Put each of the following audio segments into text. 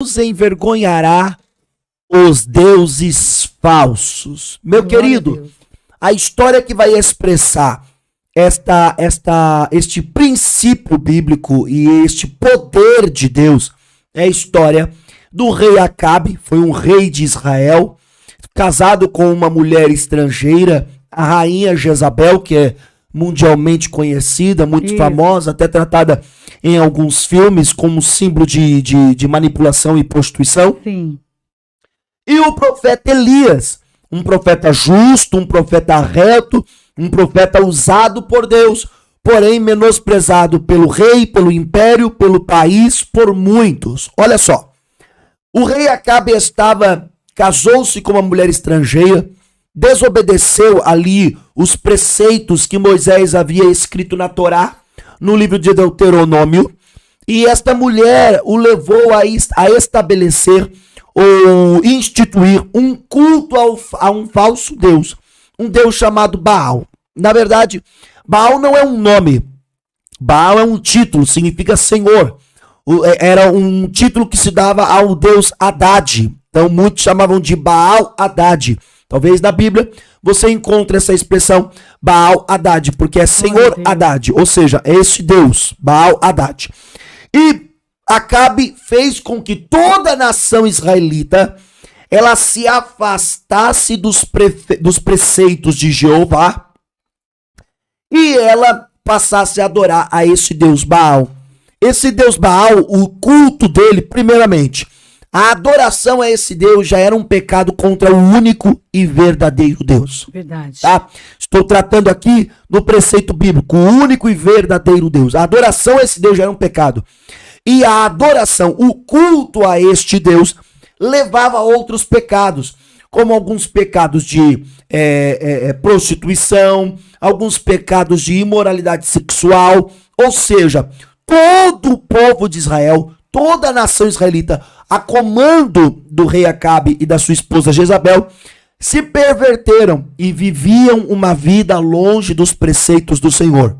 envergonhará os deuses falsos. Meu querido, a história que vai expressar este princípio bíblico e este poder de Deus é a história do rei Acabe. Foi um rei de Israel, casado com uma mulher estrangeira, a rainha Jezabel, que é mundialmente conhecida, muito famosa, até tratada em alguns filmes como símbolo de manipulação e prostituição. Sim. E o profeta Elias, um profeta justo, um profeta reto, um profeta usado por Deus, porém menosprezado pelo rei, pelo império, pelo país, por muitos. Olha só, o rei Acabe casou-se com uma mulher estrangeira, desobedeceu ali os preceitos que Moisés havia escrito na Torá, no livro de Deuteronômio, e esta mulher o levou a estabelecer ou instituir um culto a um falso Deus, um Deus chamado Baal. Na verdade, Baal não é um nome, Baal é um título, significa Senhor. Era um título que se dava ao Deus Haddad, então muitos chamavam de Baal Haddad. Talvez na Bíblia você encontre essa expressão Baal Haddad, porque é Senhor Haddad, ou seja, é esse Deus, Baal Haddad. E Acabe fez com que toda a nação israelita ela se afastasse dos preceitos de Jeová e ela passasse a adorar a esse Deus Baal. Esse Deus Baal, o culto dele, primeiramente, a adoração a esse Deus já era um pecado contra o único e verdadeiro Deus. Verdade. Tá? Estou tratando aqui no preceito bíblico, o único e verdadeiro Deus. A adoração a esse Deus já era um pecado. E a adoração, o culto a este Deus, levava a outros pecados, como alguns pecados de prostituição, alguns pecados de imoralidade sexual, ou seja, todo o povo de Israel, toda a nação israelita, a comando do rei Acabe e da sua esposa Jezabel, se perverteram e viviam uma vida longe dos preceitos do Senhor.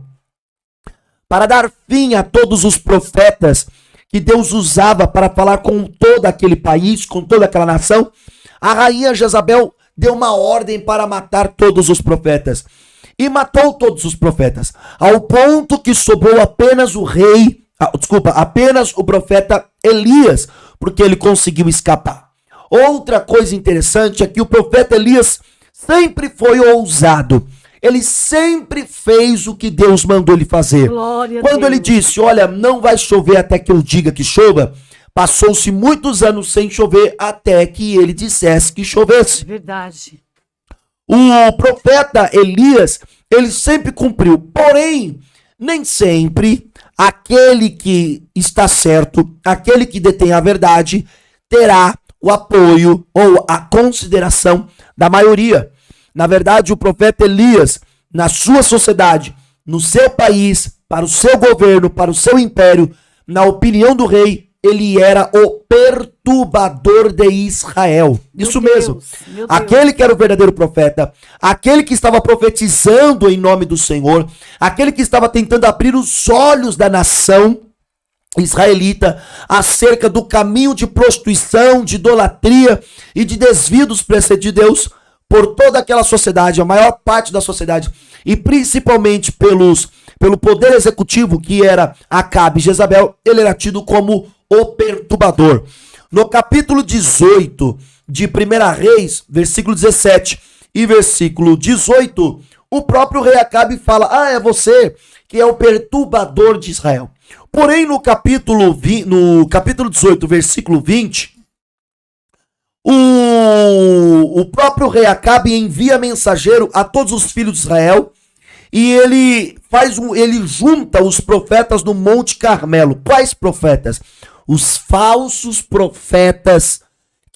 Para dar fim a todos os profetas que Deus usava para falar com todo aquele país, com toda aquela nação, a rainha Jezabel deu uma ordem para matar todos os profetas. E matou todos os profetas, ao ponto que sobrou apenas apenas o profeta Elias, porque ele conseguiu escapar. Outra coisa interessante é que o profeta Elias sempre foi ousado. Ele sempre fez o que Deus mandou ele fazer. Quando ele disse, olha, não vai chover até que eu diga que chova, passou-se muitos anos sem chover até que ele dissesse que chovesse. Verdade. O profeta Elias, ele sempre cumpriu, porém, nem sempre aquele que está certo, aquele que detém a verdade, terá o apoio ou a consideração da maioria. Na verdade, o profeta Elias, na sua sociedade, no seu país, para o seu governo, para o seu império, na opinião do rei, ele era o perturbador de Israel. Isso mesmo. Aquele que era o verdadeiro profeta, aquele que estava profetizando em nome do Senhor, aquele que estava tentando abrir os olhos da nação israelita acerca do caminho de prostituição, de idolatria e de desvio dos preceitos de Deus por toda aquela sociedade, a maior parte da sociedade, e principalmente pelo poder executivo que era Acabe e Jezabel, ele era tido como o perturbador. No capítulo 18 de 1 Reis, versículo 17 e versículo 18, o próprio rei Acabe fala, é você que é o perturbador de Israel. Porém, no capítulo 18, versículo 20, o próprio rei Acabe envia mensageiro a todos os filhos de Israel e ele junta os profetas no Monte Carmelo. Quais profetas? Os falsos profetas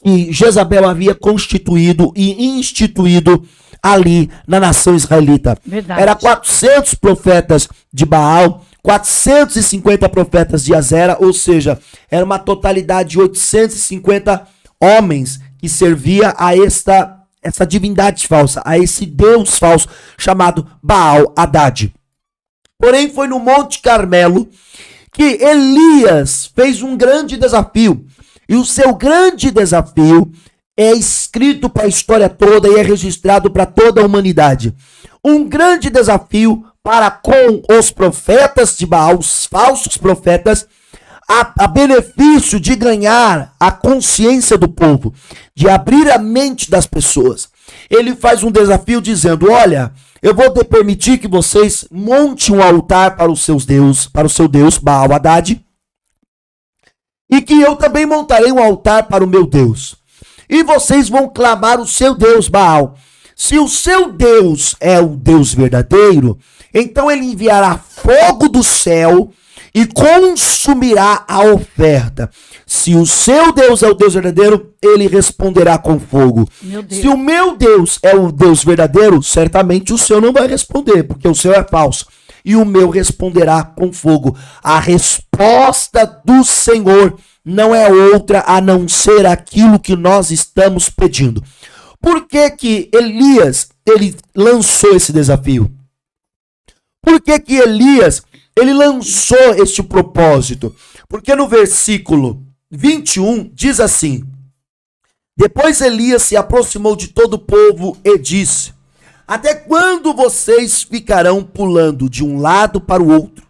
que Jezabel havia constituído e instituído ali na nação israelita. Verdade. Era 400 profetas de Baal, 450 profetas de Azera, ou seja, era uma totalidade de 850 homens que servia a essa divindade falsa, a esse Deus falso chamado Baal Haddad. Porém, foi no Monte Carmelo que Elias fez um grande desafio. E o seu grande desafio é escrito para a história toda e é registrado para toda a humanidade. Um grande desafio para com os profetas de Baal, os falsos profetas, a benefício de ganhar a consciência do povo, de abrir a mente das pessoas. Ele faz um desafio dizendo: olha, eu vou permitir que vocês montem um altar para os seus deuses, para o seu Deus, Baal Hadad, e que eu também montarei um altar para o meu Deus. E vocês vão clamar o seu Deus, Baal. Se o seu Deus é o Deus verdadeiro, então ele enviará fogo do céu e consumirá a oferta. Se o seu Deus é o Deus verdadeiro, ele responderá com fogo. Se o meu Deus é o Deus verdadeiro, certamente o seu não vai responder, porque o seu é falso. E o meu responderá com fogo. A resposta do Senhor não é outra a não ser aquilo que nós estamos pedindo. Por que que Elias, ele lançou esse desafio? Por que que Elias, ele lançou este propósito? Porque no versículo 21 diz assim: depois Elias se aproximou de todo o povo e disse: até quando vocês ficarão pulando de um lado para o outro?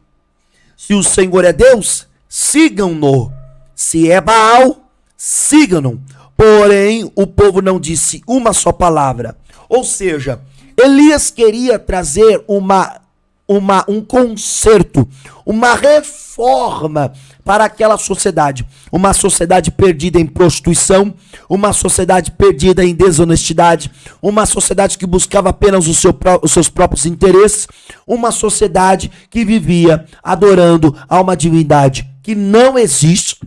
Se o Senhor é Deus, sigam-no. Se é Baal, sigam-no. Porém, o povo não disse uma só palavra. Ou seja, Elias queria trazer um conserto, uma reforma para aquela sociedade. Uma sociedade perdida em prostituição, uma sociedade perdida em desonestidade, uma sociedade que buscava apenas os seus próprios interesses, uma sociedade que vivia adorando a uma divindade que não existe,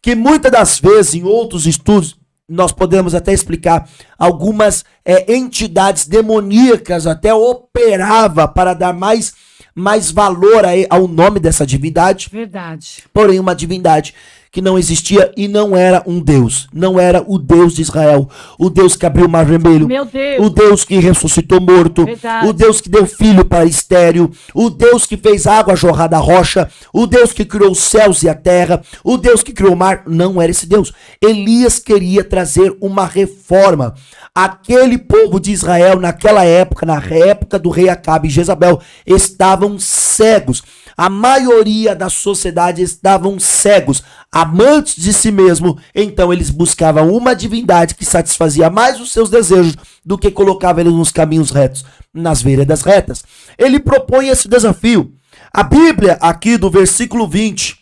que muitas das vezes em outros estudos nós podemos até explicar, algumas entidades demoníacas até operava para dar mais valor ao nome dessa divindade. Verdade. Porém, uma divindade que não existia e não era um Deus. Não era o Deus de Israel. O Deus que abriu o mar vermelho. Meu Deus. O Deus que ressuscitou morto. Verdade. O Deus que deu filho para estéril. O Deus que fez água jorrar da rocha. O Deus que criou os céus e a terra. O Deus que criou o mar. Não era esse Deus. Elias queria trazer uma reforma. Aquele povo de Israel, naquela época, na época do rei Acabe e Jezabel, estavam cegos. A maioria da sociedade estavam cegos, amantes de si mesmo. Então eles buscavam uma divindade que satisfazia mais os seus desejos do que colocava eles nos caminhos retos, nas veredas retas. Ele propõe esse desafio. A Bíblia, aqui do versículo 20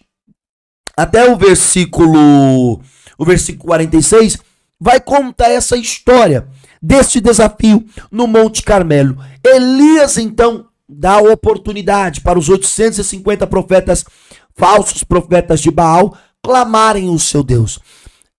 até o versículo 46, vai contar essa história deste desafio no Monte Carmelo. Elias, então, dá oportunidade para os 850 profetas, falsos profetas de Baal, clamarem o seu Deus.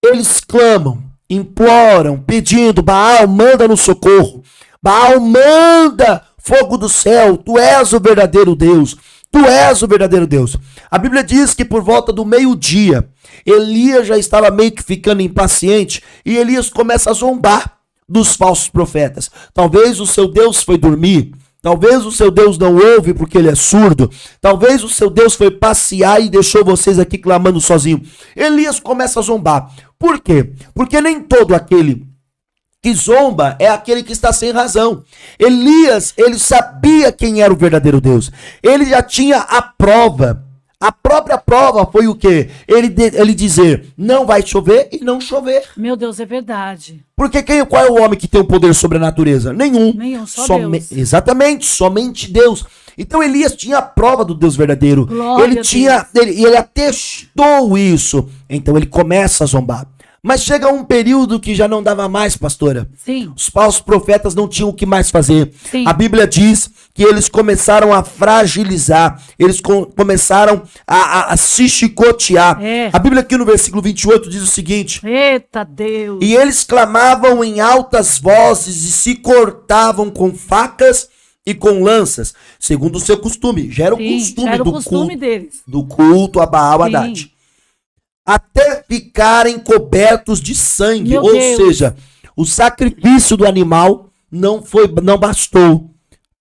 Eles clamam, imploram, pedindo: Baal, manda-nos socorro. Baal, manda fogo do céu. Tu és o verdadeiro Deus. Tu és o verdadeiro Deus. A Bíblia diz que por volta do meio-dia, Elias já estava meio que ficando impaciente e Elias começa a zombar dos falsos profetas. Talvez o seu Deus foi dormir. Talvez o seu Deus não ouve porque ele é surdo. Talvez o seu Deus foi passear e deixou vocês aqui clamando sozinho. Elias começa a zombar. Por quê? Porque nem todo aquele que zomba é aquele que está sem razão. Elias, ele sabia quem era o verdadeiro Deus. Ele já tinha a prova. A própria prova foi o quê? Ele dizer: não vai chover e não chover. Meu Deus, é verdade. Porque qual é o homem que tem o poder sobre a natureza? Nenhum. Só Deus. Exatamente, somente Deus. Então Elias tinha a prova do Deus verdadeiro. Glória Ele atestou isso. Então ele começa a zombar. Mas chega um período que já não dava mais, pastora. Sim. Os falsos profetas não tinham o que mais fazer. Sim. A Bíblia diz que eles começaram a fragilizar. Eles começaram a se chicotear. A Bíblia aqui no versículo 28 diz o seguinte: eita Deus! E eles clamavam em altas vozes e se cortavam com facas e com lanças, segundo o seu costume. Já era o costume deles. Do culto a Baal Hadad. Até ficarem cobertos de sangue. Meu Ou Deus. seja, o sacrifício do animal não bastou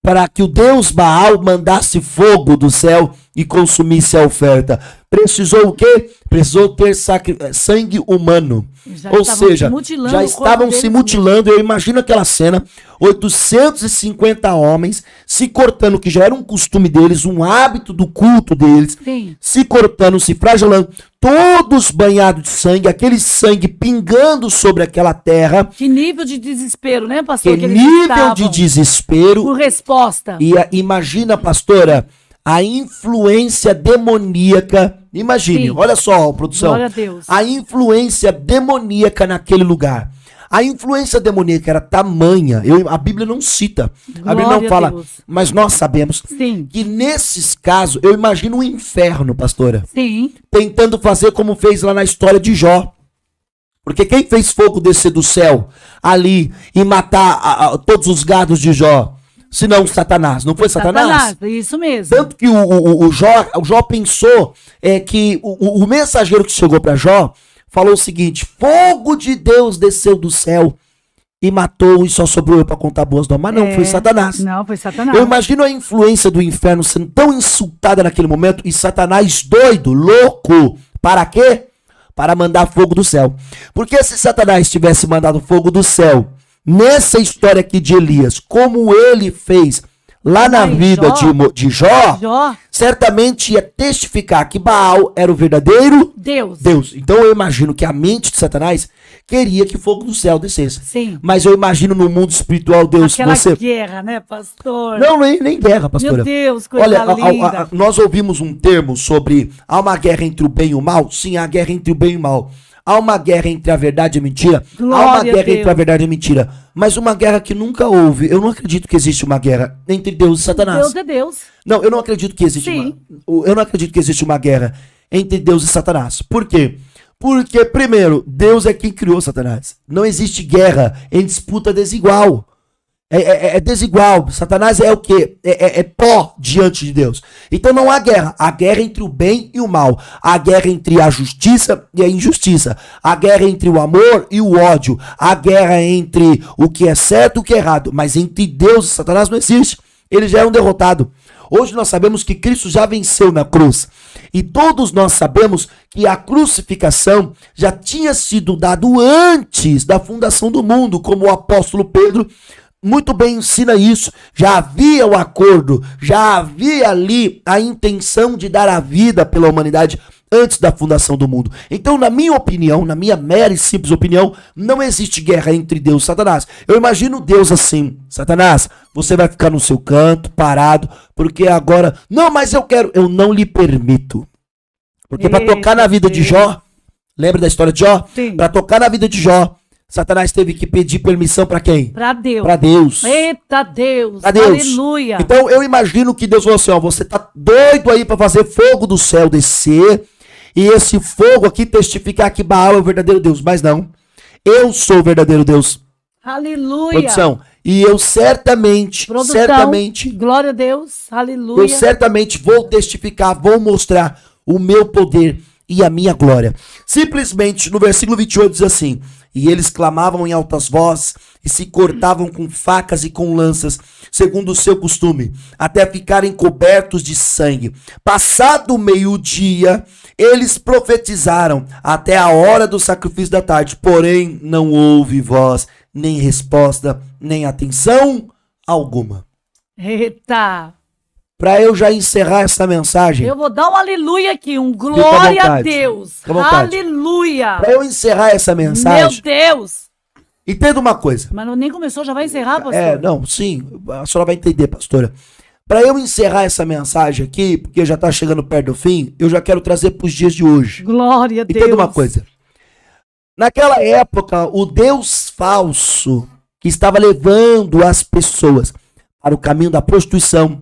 para que o Deus Baal mandasse fogo do céu e consumisse a oferta. Precisou o quê? Precisou ter sangue humano. Ou seja, já estavam se mutilando. Eu imagino aquela cena, 850 homens se cortando, que já era um costume deles, um hábito do culto deles. Sim. Se cortando, se flagelando, todos banhados de sangue, aquele sangue pingando sobre aquela terra. Que nível de desespero, né, pastor? Que nível de desespero. Por resposta. E imagina, pastora, a influência demoníaca. Imagine, Sim. olha só, produção. Glória a Deus. A influência demoníaca naquele lugar. A influência demoníaca era tamanha. A Bíblia não cita. A Bíblia não fala. Mas nós sabemos que nesses casos, eu imagino um inferno, pastora. Sim. Tentando fazer como fez lá na história de Jó. Porque quem fez fogo descer do céu ali e matar todos os gados de Jó? Se não Satanás. Não foi Satanás? Isso mesmo. Tanto que o Jó pensou que o mensageiro que chegou para Jó falou o seguinte: fogo de Deus desceu do céu e matou, e só sobrou eu para contar boas novas. Mas não, foi Satanás. Não, foi Satanás. Eu imagino a influência do inferno sendo tão insultada naquele momento, e Satanás doido, louco. Para quê? Para mandar fogo do céu. Porque se Satanás tivesse mandado fogo do céu nessa história aqui de Elias, como ele fez lá na vida de Jó, certamente ia testificar que Baal era o verdadeiro Deus. Então eu imagino que a mente de Satanás queria que fogo do céu descesse. Sim. Mas eu imagino no mundo espiritual, Deus... Aquela guerra, né, pastor? Não, nem guerra, pastora. Meu Deus, coisa linda. Nós ouvimos um termo sobre há uma guerra entre o bem e o mal. Sim, há guerra entre o bem e o mal. Há uma guerra entre a verdade e a mentira. Há uma guerra entre a verdade e a mentira. Mas uma guerra que nunca houve. Eu não acredito que existe uma guerra entre Deus e Satanás. Deus é Deus. Não, eu não acredito que existe eu não acredito que existe uma guerra entre Deus e Satanás. Por quê? Porque, primeiro, Deus é quem criou Satanás. Não existe guerra em disputa desigual. É desigual. Satanás é o quê? É pó diante de Deus. Então não há guerra. Há guerra entre o bem e o mal. Há guerra entre a justiça e a injustiça. Há guerra entre o amor e o ódio. Há guerra entre o que é certo e o que é errado. Mas entre Deus e Satanás não existe. Eles já eram derrotados. Hoje nós sabemos que Cristo já venceu na cruz. E todos nós sabemos que a crucificação já tinha sido dado antes da fundação do mundo, como o apóstolo Pedro muito bem ensina isso. Já havia o acordo, já havia ali a intenção de dar a vida pela humanidade antes da fundação do mundo. Então, na minha opinião, na minha mera e simples opinião, não existe guerra entre Deus e Satanás. Eu imagino Deus assim: Satanás, você vai ficar no seu canto, parado, porque agora... Não, mas eu quero... Eu não lhe permito. Porque para tocar na vida de Jó, lembra da história de Jó? Para tocar na vida de Jó, Satanás teve que pedir permissão para quem? Para Deus. Para Deus. Eita Deus. Pra Deus. Aleluia. Então eu imagino que Deus falou assim: ó, você tá doido aí para fazer fogo do céu descer, e esse fogo aqui testificar que Baal é o verdadeiro Deus. Mas não, eu sou o verdadeiro Deus. Aleluia. Produção. E eu certamente, glória a Deus, aleluia. Eu certamente vou testificar, vou mostrar o meu poder e a minha glória. Simplesmente, no versículo 28 diz assim: e eles clamavam em altas vozes e se cortavam com facas e com lanças, segundo o seu costume, até ficarem cobertos de sangue. Passado o meio-dia, eles profetizaram até a hora do sacrifício da tarde, porém não houve voz, nem resposta, nem atenção alguma. Eita! Para eu já encerrar essa mensagem... Eu vou dar um aleluia aqui, um glória a Deus. Aleluia! Para eu encerrar essa mensagem... Meu Deus! Entenda uma coisa. Mas não, nem começou, já vai encerrar, pastor? Não, sim. A senhora vai entender, pastora. Para eu encerrar essa mensagem aqui, porque já está chegando perto do fim, eu já quero trazer para os dias de hoje. Glória a Deus! Entenda uma coisa. Naquela época, o Deus falso que estava levando as pessoas para o caminho da prostituição,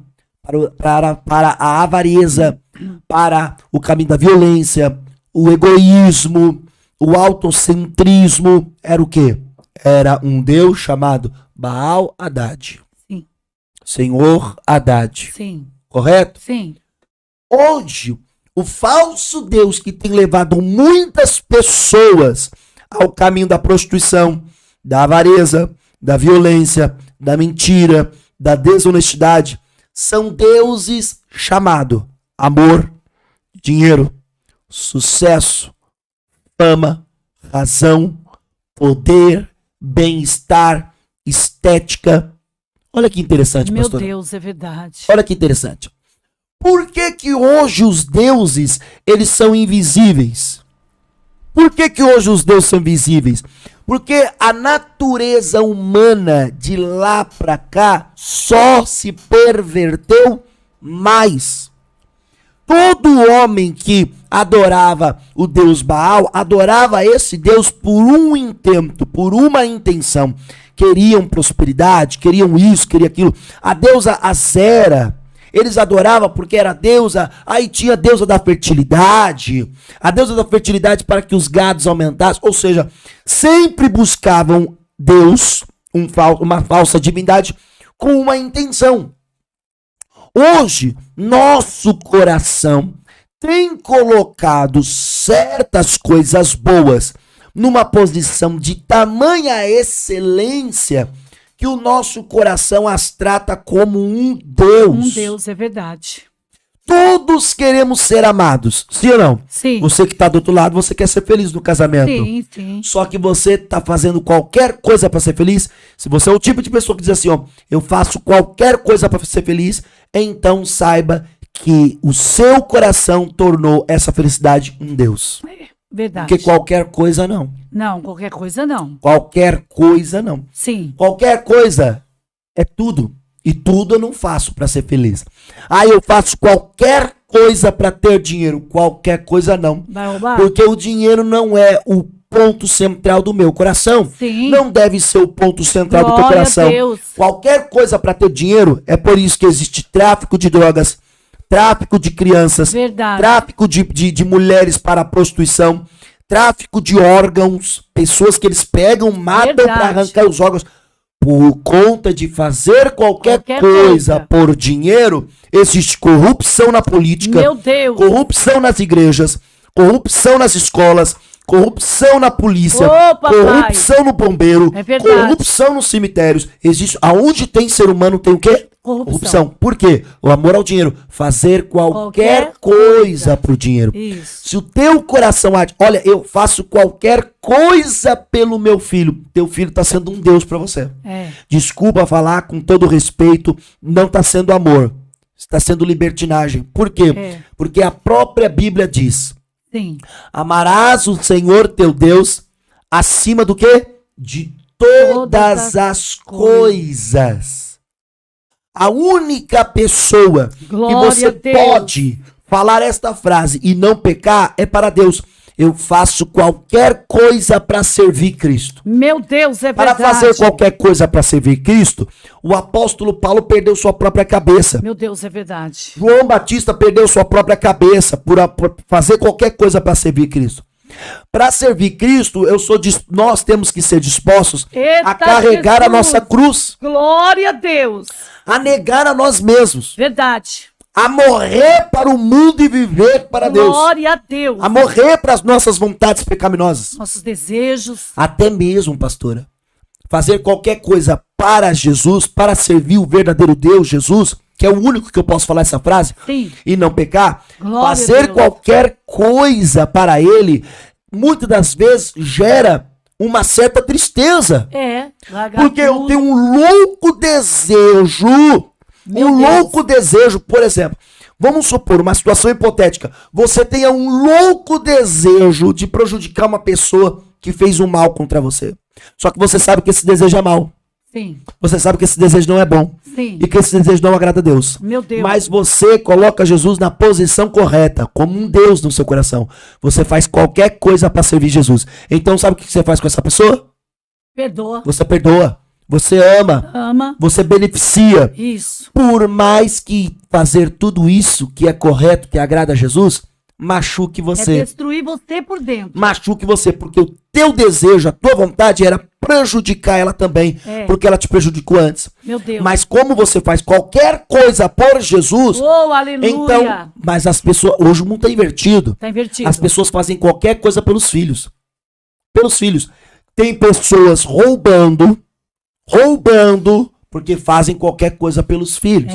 para a avareza, para o caminho da violência, o egoísmo, o autocentrismo, era o quê? Era um Deus chamado Baal Haddad. Sim. Senhor Haddad. Sim. Correto? Sim. Hoje, o falso Deus que tem levado muitas pessoas ao caminho da prostituição, da avareza, da violência, da mentira, da desonestidade, são deuses chamados amor, dinheiro, sucesso, fama, razão, poder, bem-estar, estética. Olha que interessante, pastor. Meu Deus, é verdade. Olha que interessante. Por que que hoje os deuses, eles são invisíveis? Por que que hoje os deuses são invisíveis? Porque a natureza humana de lá para cá só se perverteu mais. Todo homem que adorava o deus Baal, adorava esse deus por um intento, por uma intenção. Queriam prosperidade, queriam isso, queriam aquilo. A deusa Azera, eles adoravam porque era deusa, aí tinha a deusa da fertilidade, a deusa da fertilidade para que os gados aumentassem, ou seja, sempre buscavam Deus, uma falsa divindade, com uma intenção. Hoje, nosso coração tem colocado certas coisas boas numa posição de tamanha excelência que o nosso coração as trata como um Deus. Um Deus, é verdade. Todos queremos ser amados, sim ou não? Sim. Você que está do outro lado, você quer ser feliz no casamento. Sim, sim. Só que você está fazendo qualquer coisa para ser feliz. Se você é o tipo de pessoa que diz assim, ó, eu faço qualquer coisa para ser feliz, então saiba que o seu coração tornou essa felicidade um Deus. Verdade. Porque qualquer coisa não. Não, qualquer coisa não. Qualquer coisa não. Sim. Qualquer coisa é tudo. E tudo eu não faço para ser feliz. Ah, eu faço qualquer coisa para ter dinheiro. Qualquer coisa não. Vai roubar? Porque o dinheiro não é o ponto central do meu coração. Sim. Não deve ser o ponto central do teu Glória coração. a Deus. Qualquer coisa para ter dinheiro, é por isso que existe tráfico de drogas, tráfico de crianças, Verdade. tráfico de mulheres para a prostituição, tráfico de órgãos, pessoas que eles pegam, matam para arrancar os órgãos. Por conta de fazer qualquer coisa por dinheiro, existe corrupção na política, meu Deus, corrupção nas igrejas, corrupção nas escolas, corrupção na polícia, corrupção no bombeiro, corrupção nos cemitérios. Existe, aonde tem ser humano tem o quê? Corrupção. Por quê? O amor ao dinheiro. Fazer qualquer coisa pro dinheiro. Isso. Se o teu coração... Olha, eu faço qualquer coisa pelo meu filho. Teu filho tá sendo um Deus pra você. Desculpa falar com todo respeito. Não tá sendo amor. Está sendo libertinagem. Por quê? Porque a própria Bíblia diz... Sim. Amarás o Senhor teu Deus acima do quê? De todas as coisas. A única pessoa que você pode falar esta frase e não pecar é para Deus. Eu faço qualquer coisa para servir Cristo. Meu Deus, é verdade. Para fazer qualquer coisa para servir Cristo, o apóstolo Paulo perdeu sua própria cabeça. Meu Deus, é verdade. João Batista perdeu sua própria cabeça por fazer qualquer coisa para servir Cristo. Para servir Cristo, nós temos que ser dispostos a carregar Jesus, a nossa cruz. Glória a Deus. A negar a nós mesmos. Verdade. A morrer para o mundo e viver para Deus. Glória a Deus. A morrer para as nossas vontades pecaminosas. Nossos desejos. Até mesmo, pastora, fazer qualquer coisa para Jesus, para servir o verdadeiro Deus, Jesus, que é o único que eu posso falar essa frase, sim, e não pecar. Glória fazer qualquer coisa para Ele, muitas das vezes gera uma certa tristeza. Porque eu tenho um louco desejo, desejo, por exemplo, vamos supor uma situação hipotética, você tenha um louco desejo de prejudicar uma pessoa que fez um mal contra você. Só que você sabe que esse desejo é mal. Sim. Você sabe que esse desejo não é bom. Sim. E que esse desejo não agrada a Deus. Meu Deus. Mas você coloca Jesus na posição correta, como um Deus no seu coração. Você faz qualquer coisa para servir Jesus. Então sabe o que você faz com essa pessoa? Perdoa. Você perdoa. Você ama. Ama. Você beneficia. Isso. Por mais que fazer tudo isso que é correto, que agrada a Jesus, machuque você. É destruir você por dentro. Machuque você, porque o teu desejo, a tua vontade era prejudicar ela também, porque ela te prejudicou antes. Meu Deus. Mas como você faz qualquer coisa por Jesus, aleluia. Então, mas as pessoas, hoje o mundo está invertido. Está invertido. As pessoas fazem qualquer coisa pelos filhos. Pelos filhos. Tem pessoas roubando porque fazem qualquer coisa pelos filhos.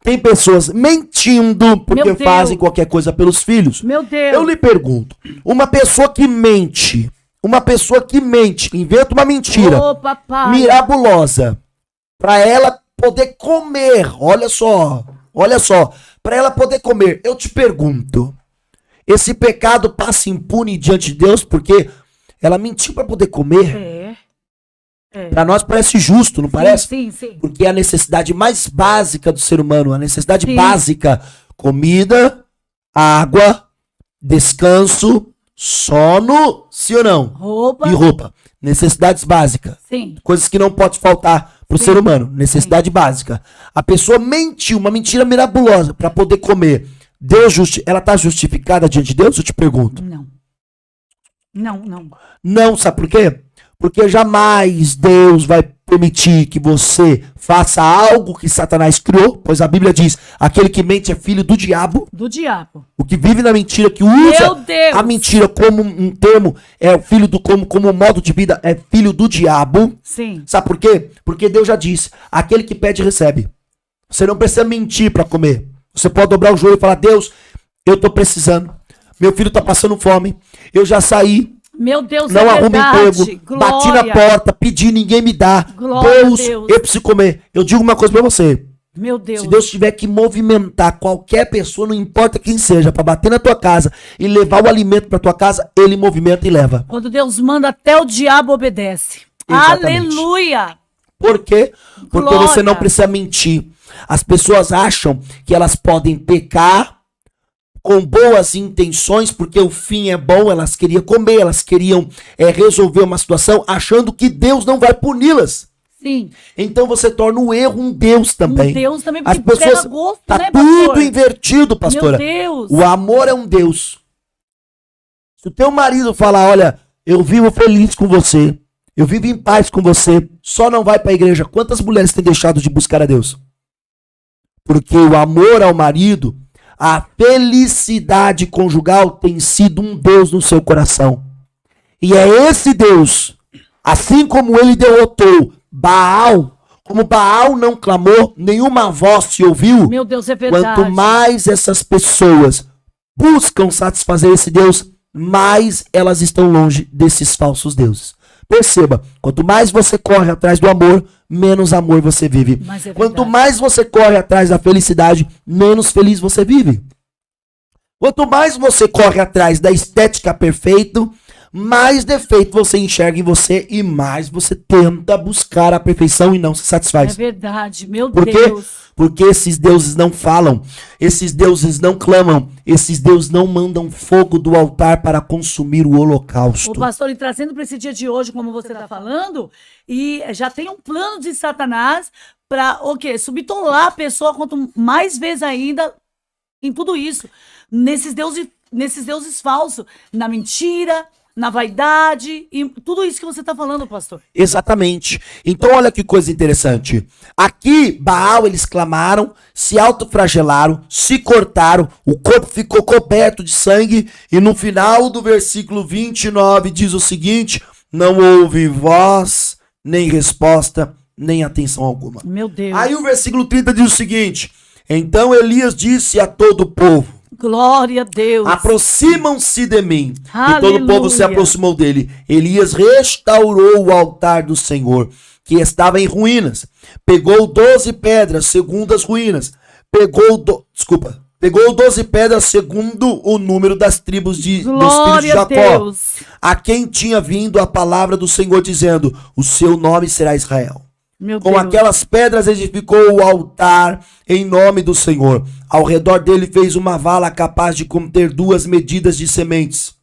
Tem pessoas mentindo porque fazem qualquer coisa pelos filhos. Meu Deus. Eu lhe pergunto, uma pessoa que mente, inventa uma mentira mirabulosa para ela poder comer, olha só, para ela poder comer, eu te pergunto, esse pecado passa impune diante de Deus porque ela mentiu para poder comer? Para nós parece justo, não parece? Sim. Porque é a necessidade mais básica do ser humano, a necessidade básica, comida, água, descanso, sono, sim ou não? Roupa. E roupa. Necessidades básicas. Sim. Coisas que não pode faltar pro ser humano. Necessidade básica. A pessoa mentiu, uma mentira mirabulosa para poder comer. Ela tá justificada diante de Deus? Eu te pergunto. Não, sabe por quê? Porque jamais Deus vai permitir que você faça algo que Satanás criou, pois a Bíblia diz, aquele que mente é filho do diabo. O que vive na mentira, que usa a mentira como um termo, é filho do como modo de vida, é filho do diabo. Sim. Sabe por quê? Porque Deus já disse, aquele que pede recebe. Você não precisa mentir para comer. Você pode dobrar o joelho e falar, Deus, eu tô precisando. Meu filho tá passando fome. Eu já saí. Meu Deus, não arrumo emprego, bati na porta, pedi, ninguém me dá. Deus, eu preciso comer. Eu digo uma coisa pra você. Meu Deus. Se Deus tiver que movimentar qualquer pessoa, não importa quem seja, pra bater na tua casa e levar o alimento pra tua casa, ele movimenta e leva. Quando Deus manda, até o diabo obedece. Exatamente. Aleluia! Por quê? Porque você não precisa mentir. As pessoas acham que elas podem pecar com boas intenções, porque o fim é bom, elas queriam comer, elas queriam resolver uma situação, achando que Deus não vai puni-las. Sim. Então você torna o erro um Deus também. As pessoas, gosto, tá né, tudo invertido, pastora. Meu Deus. O amor é um Deus. Se o teu marido falar, olha, eu vivo feliz com você, eu vivo em paz com você, só não vai para a igreja. Quantas mulheres têm deixado de buscar a Deus? Porque o amor ao marido, a felicidade conjugal tem sido um Deus no seu coração. E é esse Deus, assim como ele derrotou Baal, como Baal não clamou, nenhuma voz se ouviu. Meu Deus, é verdade. Quanto mais essas pessoas buscam satisfazer esse Deus, mais elas estão longe desses falsos deuses. Perceba, quanto mais você corre atrás do amor, menos amor você vive. Quanto mais você corre atrás da felicidade, menos feliz você vive. Quanto mais você corre atrás da estética perfeita, mais defeito você enxerga em você e mais você tenta buscar a perfeição e não se satisfaz. É verdade, meu Por quê? Deus. Porque esses deuses não falam, esses deuses não clamam, esses deuses não mandam fogo do altar para consumir o holocausto. O pastor, e trazendo para esse dia de hoje, como você está falando, e já tem um plano de Satanás para o quê? Subitolar a pessoa quanto mais vezes ainda em tudo isso, nesses deuses falsos, na mentira, na vaidade e tudo isso que você está falando, pastor. Exatamente. Então olha que coisa interessante. Aqui, Baal, eles clamaram, se autoflagelaram, se cortaram, o corpo ficou coberto de sangue e no final do versículo 29 diz o seguinte, não houve voz, nem resposta, nem atenção alguma. Meu Deus. Aí o versículo 30 diz o seguinte, então Elias disse a todo o povo, glória a Deus. Aproximam-se de mim. Aleluia. E todo o povo se aproximou dele. Elias restaurou o altar do Senhor, que estava em ruínas. Pegou 12 pedras, segundo as ruínas. Pegou 12 pedras, segundo o número das tribos dos filhos de Jacó. Deus. A quem tinha vindo a palavra do Senhor, dizendo, o seu nome será Israel. Com aquelas pedras edificou o altar em nome do Senhor. Ao redor dele fez uma vala capaz de conter 2 medidas de sementes.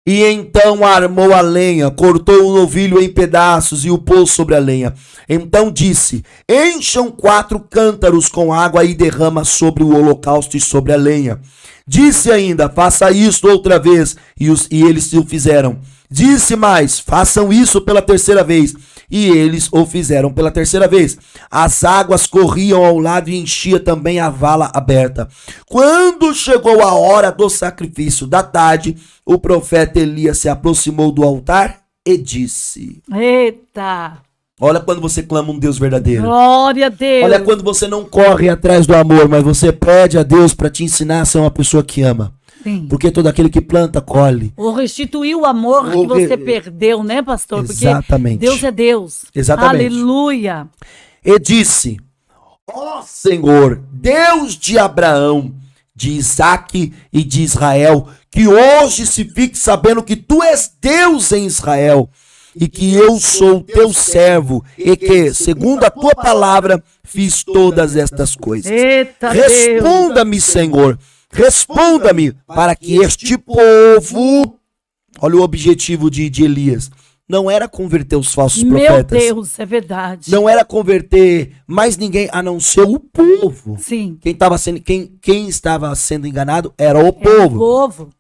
E então armou a lenha, cortou o novilho em pedaços e o pôs sobre a lenha. Então disse, encham 4 cântaros com água e derrama sobre o holocausto e sobre a lenha. Disse ainda, faça isto outra vez, e eles o fizeram. Disse mais, façam isso pela 3ª vez. E eles o fizeram pela 3ª vez. As águas corriam ao lado e enchia também a vala aberta. Quando chegou a hora do sacrifício da tarde, o profeta Elias se aproximou do altar e disse... Eita! Olha quando você clama um Deus verdadeiro. Glória a Deus. Olha quando você não corre atrás do amor, mas você pede a Deus para te ensinar a ser uma pessoa que ama. Sim. Porque todo aquele que planta, colhe. Ou restituir o amor que você perdeu, né, pastor? Porque exatamente. Deus é Deus. Exatamente. Aleluia. E disse: ó Senhor, Deus de Abraão, de Isaque e de Israel, que hoje se fique sabendo que tu és Deus em Israel, e que eu sou teu servo, e que, segundo a tua palavra, fiz todas estas coisas. Eita, responda-me, Senhor, responda-me, para que este povo... Olha o objetivo de Elias. Não era converter os falsos profetas. Meu Deus, é verdade. Não era converter mais ninguém, a não ser o povo. Sim. Quem estava sendo enganado era o É o povo. povo.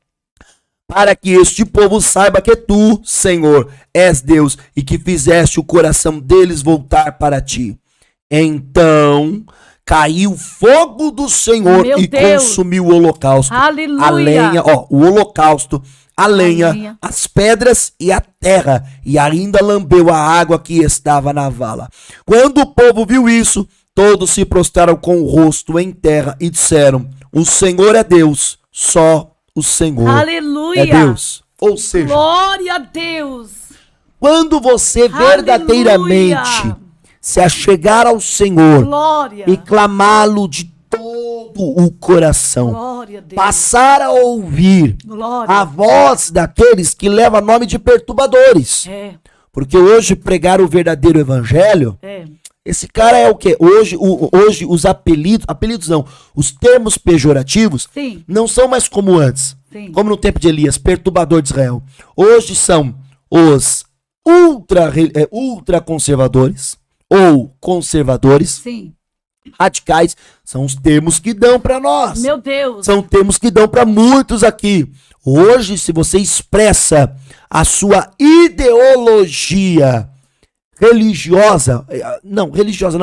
Para que este povo saiba que tu, Senhor, és Deus e que fizeste o coração deles voltar para ti. Então caiu fogo do Senhor Meu e Deus. consumiu o holocausto. Aleluia. A lenha, o holocausto, a lenha, as pedras e a terra, e ainda lambeu a água que estava na vala. Quando o povo viu isso, todos se prostraram com o rosto em terra e disseram: o Senhor é Deus, só o Senhor Aleluia. é Deus. Ou seja, Glória a Deus. quando você Aleluia. verdadeiramente se achegar ao Senhor Glória. e clamá-lo de todo o coração, Glória a Deus. passar a ouvir Glória. a voz daqueles que levam nome de perturbadores. É, Porque hoje pregar o verdadeiro evangelho, é. esse cara é o quê? Hoje os apelidos não, os termos pejorativos Sim. não são mais como antes. Sim. Como no tempo de Elias, perturbador de Israel. Hoje são os ultra conservadores ou conservadores, Sim. radicais, são os termos que dão para nós. Meu Deus. São termos que dão para muitos aqui. Hoje, se você expressa a sua ideologia religiosa, não,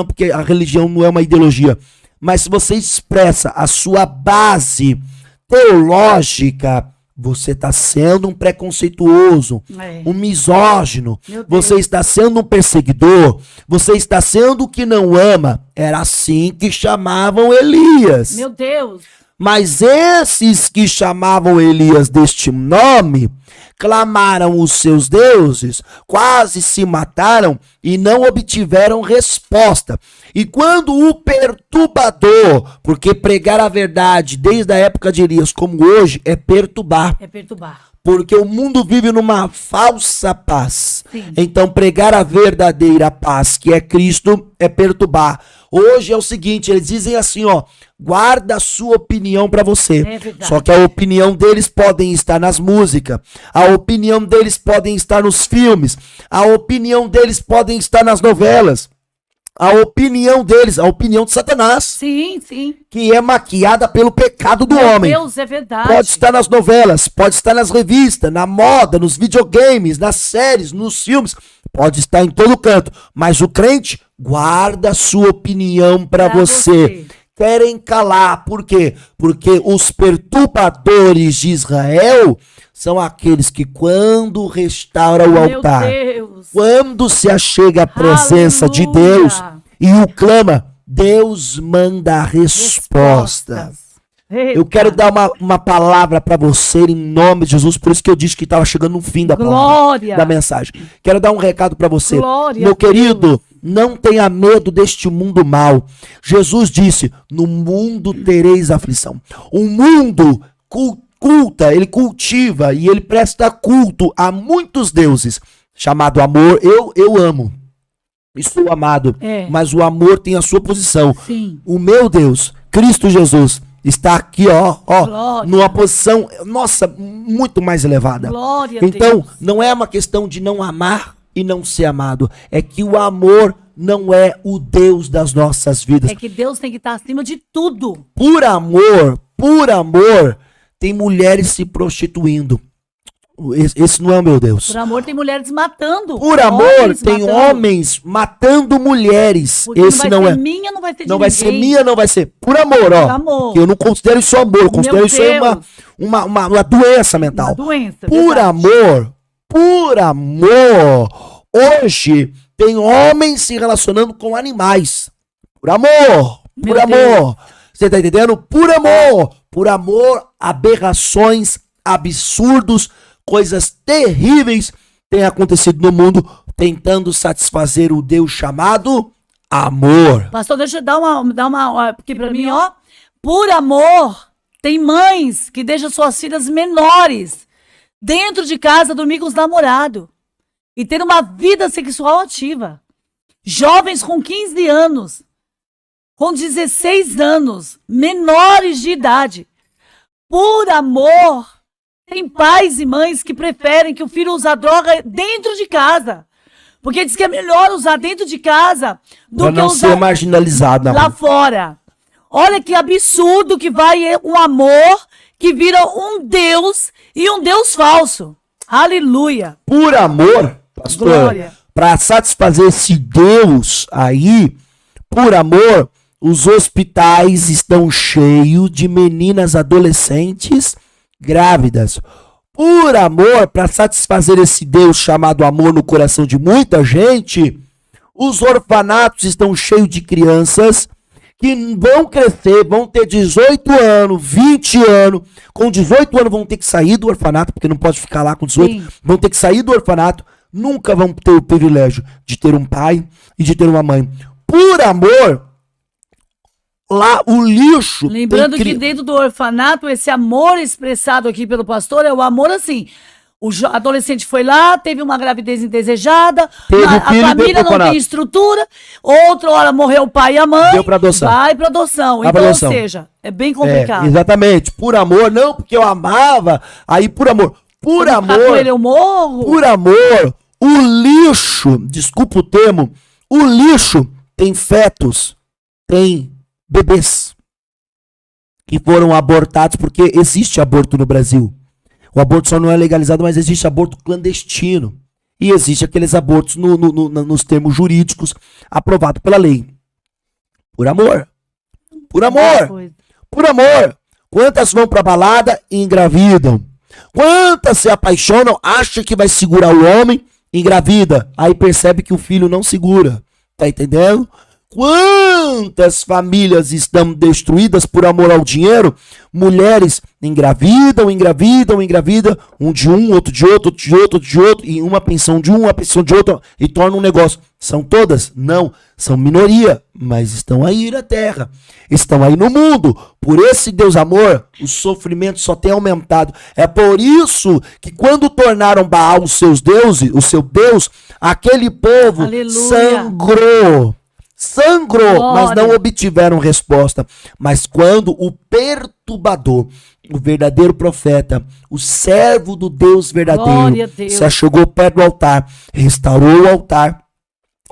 porque a religião não é uma ideologia, mas se você expressa a sua base teológica, você está sendo um preconceituoso, um misógino, você está sendo um perseguidor, você está sendo o que não ama. Era assim que chamavam Elias. Meu Deus. Mas esses que chamavam Elias deste nome, clamaram os seus deuses, quase se mataram e não obtiveram resposta. E quando o perturbador, porque pregar a verdade desde a época de Elias como hoje é perturbar. É perturbar. Porque o mundo vive numa falsa paz. Sim. Então pregar a verdadeira paz, que é Cristo, é perturbar. Hoje é o seguinte, eles dizem assim, ó, guarda a sua opinião pra você. É verdade. Só que a opinião deles podem estar nas músicas, a opinião deles podem estar nos filmes, a opinião deles podem estar nas novelas. A opinião deles, a opinião de Satanás, Sim, sim. que é maquiada pelo pecado do Meu homem. Deus, é verdade. Pode estar nas novelas, pode estar nas revistas, na moda, nos videogames, nas séries, nos filmes. Pode estar em todo canto. Mas o crente guarda a sua opinião para você. Querem calar. Por quê? Porque os perturbadores de Israel são aqueles que quando restaura o altar, quando se achega à presença de Deus e o clama, Deus manda respostas. Eu quero dar uma palavra para você em nome de Jesus, por isso que eu disse que estava chegando no fim da palavra, da mensagem. Quero dar um recado para você. Meu querido, não tenha medo deste mundo mau. Jesus disse, no mundo tereis aflição. O mundo ele cultiva e ele presta culto a muitos deuses, chamado amor. Eu amo e sou amado, mas o amor tem a sua posição. Sim. O meu Deus, Cristo Jesus, está aqui, numa posição, nossa, muito mais elevada. Glória então, Deus. Não é uma questão de não amar e não ser amado, é que o amor não é o Deus das nossas vidas. É que Deus tem que estar acima de tudo. Por amor, tem mulheres se prostituindo. Esse não é o meu Deus. Por amor tem mulheres matando. Por amor tem homens matando mulheres. Porque esse não é minha, não vai ser de não vai ninguém. ser minha, não vai ser. Por amor, ó. Por amor. Que eu não considero isso amor, eu considero isso aí Deus. uma doença mental. Uma doença. Por verdade. amor, hoje tem homens se relacionando com animais. Por amor. Por Meu amor. Você tá entendendo? Por amor. Por amor, aberrações, absurdos, coisas terríveis têm acontecido no mundo, tentando satisfazer o Deus chamado amor. Pastor, deixa eu dar uma porque pra mim, ó, por amor, tem mães que deixam suas filhas menores dentro de casa dormir com os namorados e ter uma vida sexual ativa. Jovens com 15 anos, com 16 anos, menores de idade. Por amor, tem pais e mães que preferem que o filho use droga dentro de casa. Porque diz que é melhor usar dentro de casa do Pra que não usar ser marginalizado na lá rua. fora. Olha que absurdo que vai um amor que vira um Deus e um Deus falso. Aleluia. Por amor, pastor, Glória. para satisfazer esse Deus aí, por amor, os hospitais estão cheios de meninas adolescentes grávidas. Por amor, para satisfazer esse Deus chamado amor no coração de muita gente, os orfanatos estão cheios de crianças que vão crescer, vão ter 18 anos, 20 anos. Com 18 anos vão ter que sair do orfanato, porque não pode ficar lá com 18. Sim. Vão ter que sair do orfanato. Nunca vão ter o privilégio de ter um pai e de ter uma mãe. Por amor, lá o lixo. Lembrando que dentro do orfanato, esse amor expressado aqui pelo pastor é o amor assim. O adolescente foi lá, teve uma gravidez indesejada, Teve a o filho e família deu pro não orfanato. tem estrutura, outra hora morreu o pai e a mãe, Deu pra adoção. vai pra adoção. Vai Então, pra adoção. ou seja, é bem complicado. Exatamente. Por amor, não porque eu amava, aí por amor. Por Quando ficar com amor. ele, eu morro. Por amor, o lixo, desculpa o termo, o lixo tem fetos, tem bebês que foram abortados, porque existe aborto no Brasil. O aborto só não é legalizado, mas existe aborto clandestino. E existe aqueles abortos nos termos jurídicos aprovados pela lei. Por amor. Por amor. Por amor. Quantas vão pra balada e engravidam? Quantas se apaixonam, acham que vai segurar o homem, engravida, aí percebe que o filho não segura. Tá entendendo? Quantas famílias estão destruídas por amor ao dinheiro? Mulheres engravidam, um de um, outro de outro, outro de outro, outro de outro, e uma pensão de um, uma pensão de outro, e torna um negócio. São todas? Não, são minoria, mas estão aí na terra, estão aí no mundo. Por esse Deus amor, o sofrimento só tem aumentado. É por isso que quando tornaram Baal os seus deuses, o seu Deus, aquele povo Aleluia. sangrou, Glória. mas não obtiveram resposta. Mas quando o perturbador, o verdadeiro profeta, o servo do Deus Glória a verdadeiro, Deus. se achegou perto do altar, restaurou o altar,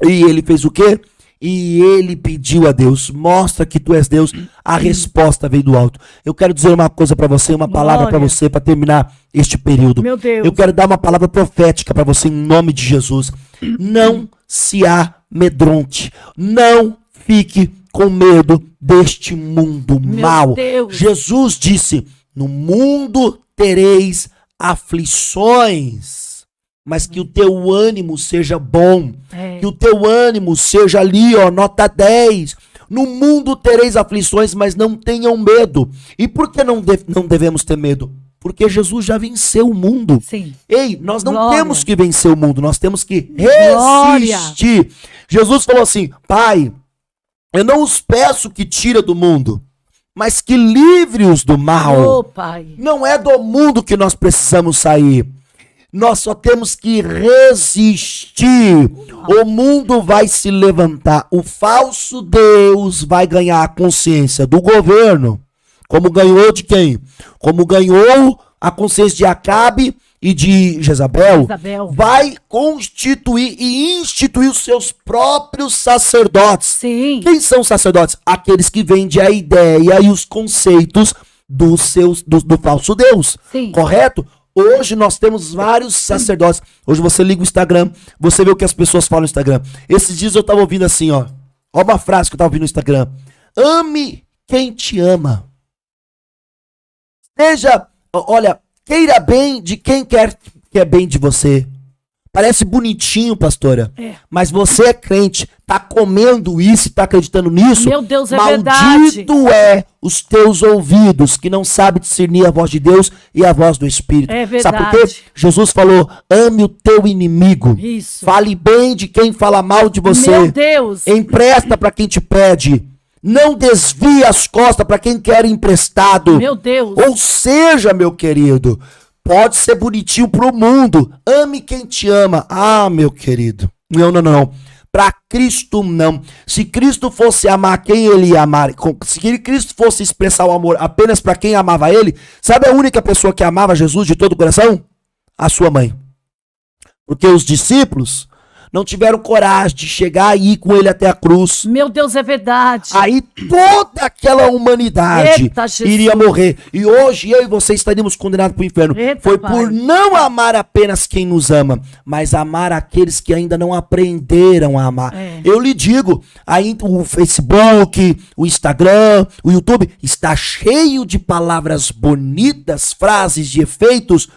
e ele fez o quê? E ele pediu a Deus, mostra que tu és Deus, a resposta veio do alto. Eu quero dizer uma coisa pra você, uma palavra pra Glória. você, pra terminar este período. Meu Deus. Eu quero dar uma palavra profética pra você em nome de Jesus. Não se amedronte, não fique com medo deste mundo Meu mau. Deus. Jesus disse: no mundo tereis aflições, mas que o teu ânimo seja bom, É. que o teu ânimo seja ali, ó, nota 10. No mundo tereis aflições, mas não tenham medo. E por que não devemos ter medo? Porque Jesus já venceu o mundo. Sim. Ei, nós não Glória. temos que vencer o mundo, nós temos que Glória. resistir. Jesus falou assim: Pai, eu não os peço que tira do mundo, mas que livre-os do mal. Ô, Pai. Não é do mundo que nós precisamos sair. Nós só temos que resistir. O mundo vai se levantar. O falso Deus vai ganhar a consciência do governo. Como ganhou de quem? Como ganhou a consciência de Acabe e de Jezabel. Vai constituir e instituir os seus próprios sacerdotes. Sim. Quem são os sacerdotes? Aqueles que vendem a ideia e os conceitos do falso Deus. Sim. Correto? Hoje nós temos vários sacerdotes. Hoje você liga o Instagram, você vê o que as pessoas falam no Instagram. Esses dias eu tava ouvindo assim, ó. Ó uma frase que eu tava ouvindo no Instagram. Ame quem te ama. Olha, queira bem de quem quer bem de você. Parece bonitinho, pastora. É. Mas você é crente, tá comendo isso e tá acreditando nisso. Meu Deus, é maldito é os teus ouvidos, que não sabe discernir a voz de Deus e a voz do Espírito. É Sabe por verdade. quê? Jesus falou, ame o teu inimigo. Isso. Fale bem de quem fala mal de você. Meu Deus. Empresta para quem te pede. Não desvie as costas para quem quer emprestado. Meu Deus. Ou seja, meu querido, pode ser bonitinho pro mundo. Ame quem te ama. Ah, meu querido. Não. Para Cristo, não. Se Cristo fosse amar quem ele ia amar, se Cristo fosse expressar o amor apenas para quem amava ele, sabe a única pessoa que amava Jesus de todo o coração? A sua mãe. Porque os discípulos não tiveram coragem de chegar e ir com ele até a cruz. Meu Deus, é verdade. Aí toda aquela humanidade Eita, Jesus. iria morrer. E hoje eu e você estaríamos condenados para o inferno. Eita, Foi pai. por não amar apenas quem nos ama, mas amar aqueles que ainda não aprenderam a amar. É. Eu lhe digo, aí o Facebook, o Instagram, o YouTube está cheio de palavras bonitas, frases de efeitos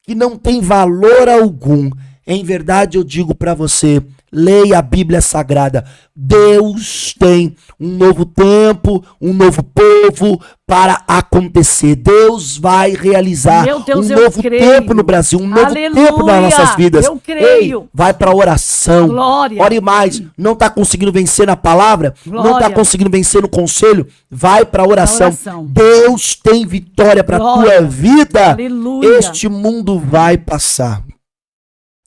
que não tem valor algum. Em verdade, eu digo para você, leia a Bíblia Sagrada. Deus tem um novo tempo, um novo povo para acontecer. Deus vai realizar Meu Deus, um eu novo creio. tempo no Brasil, um novo Aleluia, tempo nas nossas vidas. eu creio. Ei, vai para oração. Glória. Ore mais. Não está conseguindo vencer na palavra? Não está Glória. conseguindo vencer no conselho? Vai para oração. oração. Deus tem vitória para Glória. tua vida. Aleluia. Este mundo vai passar.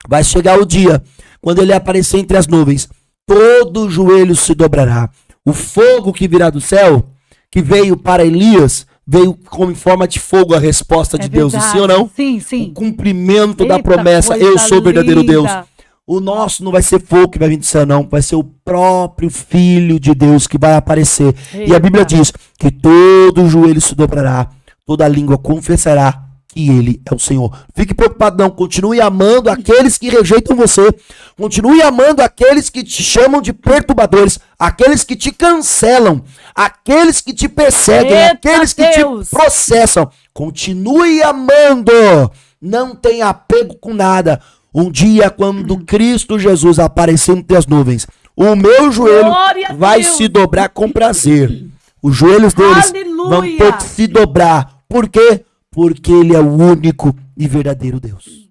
Vai chegar o dia, quando ele aparecer entre as nuvens, todo joelho se dobrará. O fogo que virá do céu, que veio para Elias, veio como em forma de fogo a resposta de Deus, verdade. sim ou não? Sim, sim. O cumprimento da Eita, promessa, coisa eu sou o verdadeiro linda. Deus. O nosso não vai ser fogo que vai vir do céu, não. Vai ser o próprio Filho de Deus que vai aparecer. E a Eita. Bíblia diz que todo joelho se dobrará, toda língua confessará que ele é o Senhor. Fique preocupado não, continue amando aqueles que rejeitam você, continue amando aqueles que te chamam de perturbadores, aqueles que te cancelam, aqueles que te perseguem, Eita, aqueles que Deus. te processam. Continue amando, não tenha apego com nada. Um dia, quando Cristo Jesus aparecer entre as nuvens, o meu joelho Glória a vai Deus. se dobrar com prazer. Os joelhos deles vão Aleluia. ter que se dobrar. Por quê? Porque ele é o único e verdadeiro Deus.